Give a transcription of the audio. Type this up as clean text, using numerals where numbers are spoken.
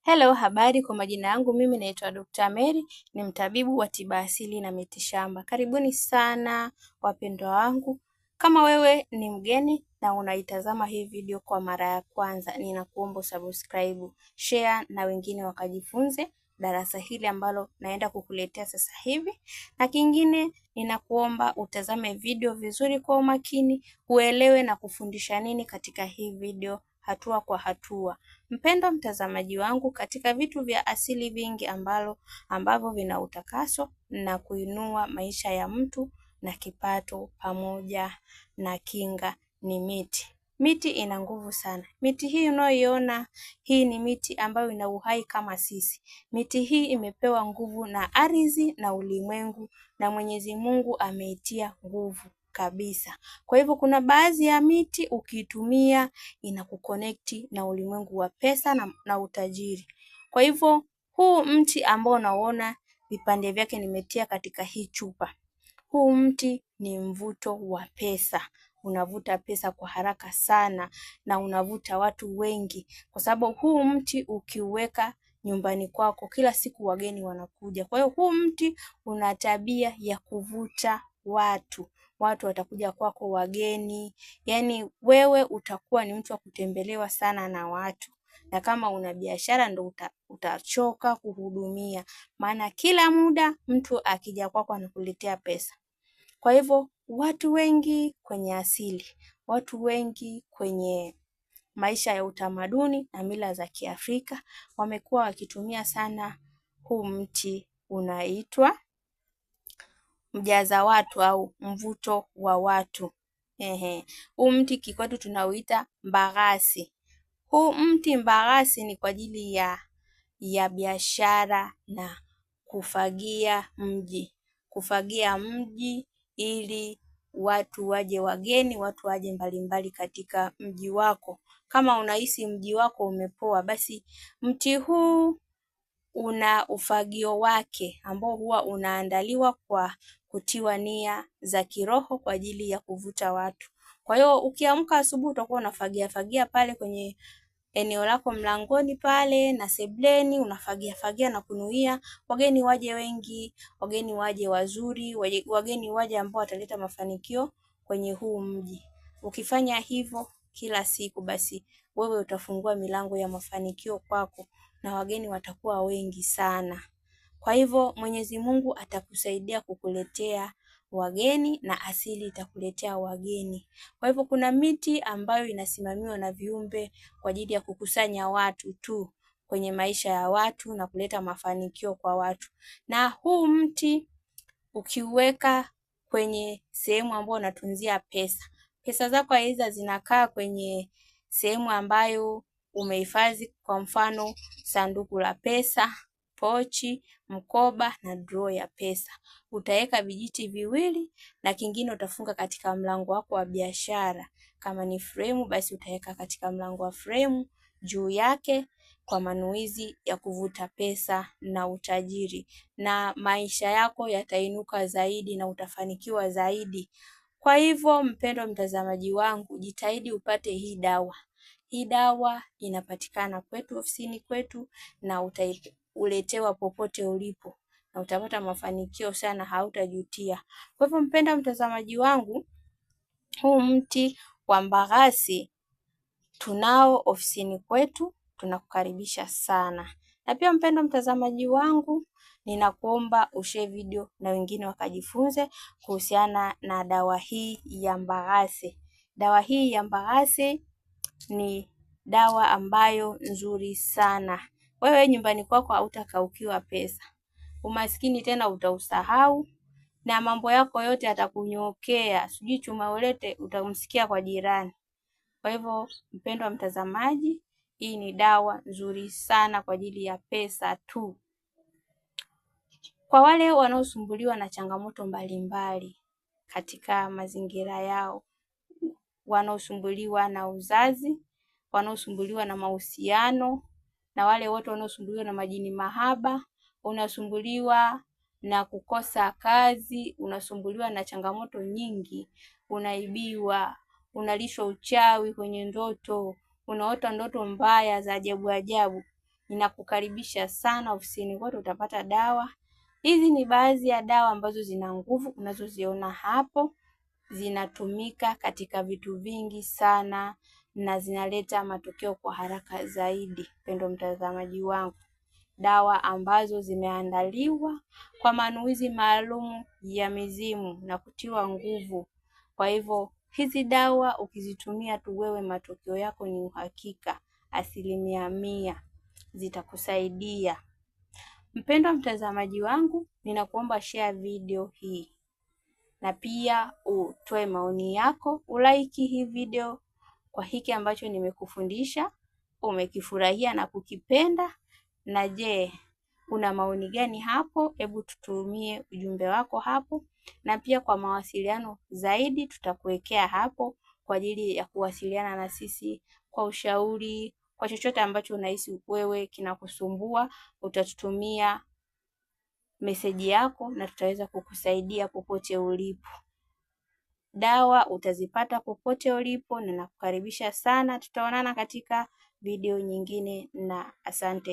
Hello, habari. Kwa majina yangu mimi naitwa Dr. Mary, ni mtabibu wa tiba asili na mitishamba. Karibuni sana wapendwa wangu. Kama wewe ni mgeni na unaitazama hii video kwa mara ya kwanza, ninakuomba subscribe, share na wengine wakajifunze darasa hili ambalo naenda kukuletea sasa hivi. Na kingine ninakuomba utazame video vizuri kwa umakini, uelewe na kufundisha nini katika hii video hatua kwa hatua. Mpendwa mtazamaji wangu, katika vitu vya asili vingi ambavyo vina utakaso na kuinua maisha ya mtu na kipato pamoja na kinga ni miti. Miti ina nguvu sana. Miti hii unayoiona, hii ni miti ambayo ina uhai kama sisi. Miti hii imepewa nguvu na ardhi na ulimwengu, na Mwenyezi Mungu ameitia nguvu kabisa. Kwa hivyo kuna baadhi ya miti ukiitumia inakuconnect na ulimwengu wa pesa na utajiri. Kwa hivyo huu mti ambao unaona vipande vyake nimetia katika hii chupa, huu mti ni mvuto wa pesa. Unavuta pesa kwa haraka sana na unavuta watu wengi, kwa sababu huu mti ukiuweka nyumbani kwako kila siku wageni wanakuja. Kwa hiyo huu mti una tabia ya kuvuta watu. Watu watakuja kwako wageni, yaani wewe utakuwa ni mtu wa kutembelewa sana na watu. Na kama una biashara ndo utachoka kuhudumia, maana kila muda mtu akija kwako anakuletea pesa. Kwa hivyo watu wengi kwenye asili, watu wengi kwenye maisha ya utamaduni na mila za Kiafrika wamekuwa wakitumia sana huu mti unaitwa mjaza watu au mvuto wa watu. Huu mti kikwetu tunauita mbagasi. Huu mti mbagasi ni kwa ajili ya biashara na kufagia mji. Kufagia mji ili watu waje wageni, watu waje mbalimbali katika mji wako. Kama unahisi mji wako umepoa, basi mti huu una ufagio wake ambao huwa unaandaliwa kwa kutiwa nia za kiroho kwa ajili ya kuvuta watu. Kwa hiyo ukiamka asubuhi utakuwa unafagia pale kwenye eneo lako mlangoni pale na sebleni, unafagia na kunuia wageni waje wengi, wageni waje wazuri, wageni waje ambao wataleta mafanikio kwenye huu mji. Ukifanya hivyo kila siku, basi wewe utafungua milango ya mafanikio kwako na wageni watakuwa wengi sana. Kwa hivyo Mwenyezi Mungu atakusaidia kukuletea wageni na asili itakuletea wageni. Kwa hivyo kuna miti ambayo inasimamiwa na viumbe kwa ajili ya kukusanya watu tu kwenye maisha ya watu na kuleta mafanikio kwa watu. Na huu mti ukiuweka kwenye sehemu ambayo unatunzia pesa, pesa zako aidha zinakaa kwenye sehemu ambayo umehifadhi, kwa mfano sanduku la pesa, pochi, mkoba na draw ya pesa. Utaweka vijiti viwili na kingine utafunga katika mlango wako wa biashara. Kama ni fremu, basi utaweka katika mlango wa fremu juu yake, kwa manuizi ya kuvuta pesa na utajiri, na maisha yako yatainuka zaidi na utafanikiwa zaidi. Kwa hivyo mpendwa mtazamaji wangu, jitahidi upate hii dawa. Hii dawa inapatikana kwetu ofisini kwetu na utauletewa popote ulipo na utapata mafanikio sana, hautajutia. Kwa hivyo mpendwa mtazamaji wangu, huu mti wa mbagasi tunao ofisini kwetu, tunakukaribisha sana. Na pia mpendwa mtazamaji wangu, ninakuomba ushare video na wengine wakajifunze kuhusiana na dawa hii ya mbagasi. Dawa hii ya mbagasi ni dawa ambayo nzuri sana. Wewe nyumbani kwako hautakaukiwa pesa. Umaskini tena utausahau na mambo yako yote yatakunyokea. Sijui chuma ulete utamsikia kwa jirani. Kwa hivyo mpendwa mtazamaji, hii ni dawa nzuri sana kwa ajili ya pesa tu. Kwa wale wanaosumbuliwa na changamoto mbalimbali katika mazingira yao, wanaosumbuliwa na uzazi, wanaosumbuliwa na mahusiano, na wale wote wanaosumbuliwa na majini mahaba, unasumbuliwa na kukosa kazi, unasumbuliwa na changamoto nyingi, unaibiwa, unalishwa uchawi kwenye ndoto, unaota ndoto mbaya za ajabu ajabu, ninakukaribisha sana ofisini kwetu, utapata dawa. Hizi ni baadhi ya dawa ambazo zina nguvu unazoziona hapo. Zinatumika katika vitu vingi sana na zinaleta matokeo kwa haraka zaidi. Mpendwa mtazamaji wangu, dawa ambazo zimeandaliwa kwa manuizi maalum ya mizimu na kutiwa nguvu. Kwa hivyo hizi dawa ukizitumia tu wewe, matokeo yako ni uhakika 100%, zitakusaidia. Mpendwa mtazamaji wangu, ninakuomba share video hii na pia utoe maoni yako, ulike hii video kwa hiki ambacho nimekufundisha, umekifurahia na kukipenda. Na je, una maoni gani hapo? Hebu tutumie ujumbe wako hapo, na pia kwa mawasiliano zaidi tutakuwekea hapo kwa ajili ya kuwasiliana na sisi kwa ushauri, kwa chochote ambacho unahisi wewe kinakusumbua, utatutumia meseji yako na tutaweza kukusaidia popote ulipo. Dawa utazipata popote ulipo na nakukaribisha sana. Tutaonana katika video nyingine na asante.